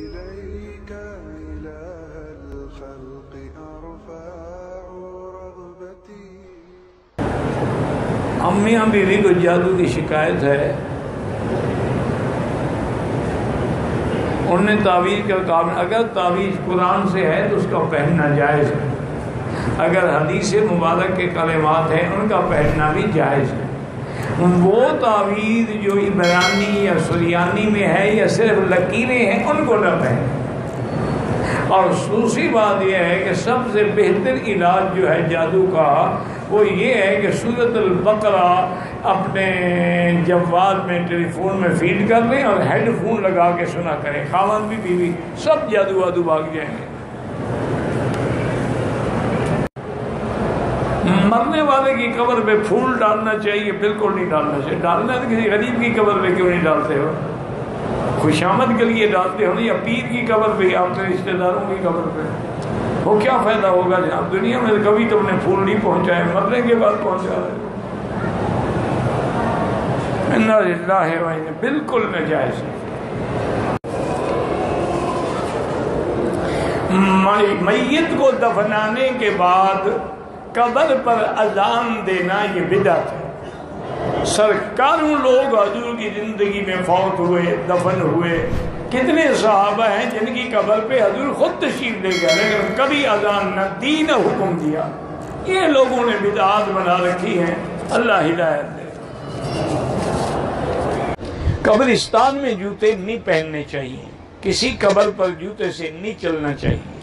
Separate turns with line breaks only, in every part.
إليك إله الخلق أرفع رغبتي.
میاں بیوی کو جادو کی شکایت ہے، انہوں نے تعویذ کا کام، اگر تعویذ قرآن سے ہے تو اس کا پہننا جائز ہے، اگر حدیث مبارک کے کلمات ہیں ان کا پہننا بھی جائز ہے۔ وہ تعویذ جو عبرانی یا سریانی میں ہے یا صرف لکیریں ہیں ان کو نہ پہنیں۔ اور دوسری بات یہ ہے کہ سب سے بہتر علاج جو ہے جادو کا وہ یہ ہے کہ سورۃ البقرہ اپنے جوال میں ٹیلی فون میں فیڈ کر لیں اور ہیڈ فون لگا کے سنا کریں، خاوند بھی بیوی سب جادو وادو بھاگ جائیں گے۔ مرنے والے کی قبر پہ پھول ڈالنا چاہیے؟ بالکل نہیں ڈالنا چاہیے۔ ڈالنا تو کسی غریب کی قبر پہ کیوں نہیں ڈالتے ہو؟ خوشامد کے لیے ڈالتے ہو نا، یا پیر کی قبر پہ یا اپنے رشتہ داروں کی قبر پہ، وہ کیا فائدہ ہوگا جناب؟ دنیا میں کبھی تم نے پھول نہیں پہنچائے، مرنے کے بعد پہنچا رہے انا للہ و انا، بالکل ناجائز ہے۔ میت کو دفنانے کے بعد قبر پر اذان دینا یہ بدعت ہے۔ سرکاروں لوگ حضور کی زندگی میں فوت ہوئے، دفن ہوئے، کتنے صحابہ ہیں جن کی قبر پہ حضور خود تشریف لے گئے لیکن کبھی اذان نہ دی نہ حکم دیا۔ یہ لوگوں نے بدعات بنا رکھی ہیں، اللہ ہدایت دے۔ قبرستان میں جوتے نہیں پہننے چاہیے، کسی قبر پر جوتے سے نہیں چلنا چاہیے،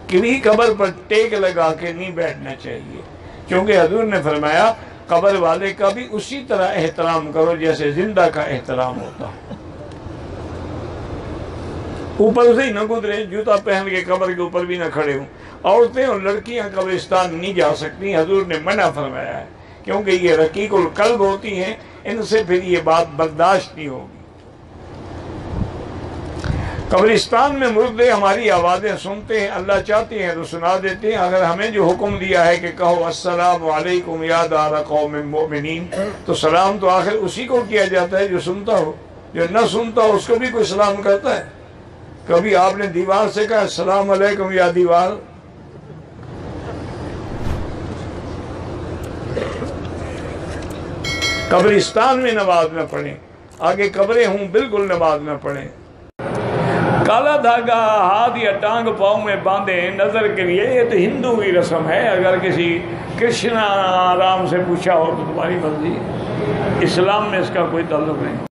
کسی قبر پر ٹیک لگا کے نہیں بیٹھنا چاہیے، کیونکہ حضور نے فرمایا قبر والے کا بھی اسی طرح احترام کرو جیسے زندہ کا احترام ہوتا ہے۔ اوپر سے ہی نہ گزرے، جوتا پہن کے قبر کے اوپر بھی نہ کھڑے ہوں۔ عورتیں اور لڑکیاں قبرستان نہیں جا سکتی، حضور نے منع فرمایا ہے، کیونکہ یہ رقیق القلب ہوتی ہیں، ان سے پھر یہ بات برداشت نہیں ہوگی۔ قبرستان میں مردے ہماری آوازیں سنتے ہیں، اللہ چاہتے ہیں تو سنا دیتے ہیں۔ اگر ہمیں جو حکم دیا ہے کہ کہو السلام علیکم یا دار قوم مؤمنین، تو سلام تو آخر اسی کو کیا جاتا ہے جو سنتا ہو، جو نہ سنتا ہو اس کو بھی کوئی سلام کرتا ہے؟ کبھی آپ نے دیوار سے کہا السلام علیکم یا دیوار؟ قبرستان میں نماز نہ پڑھیں، آگے قبریں ہوں بالکل نماز نہ پڑھیں۔ کالا دھاگا ہاتھ یا ٹانگ پاؤں میں باندھیں نظر کے لیے، یہ تو ہندو کی رسم ہے، اگر کسی کرشنا رام سے پوچھا ہو تو تمہاری مرضی، اسلام میں اس کا کوئی تعلق نہیں۔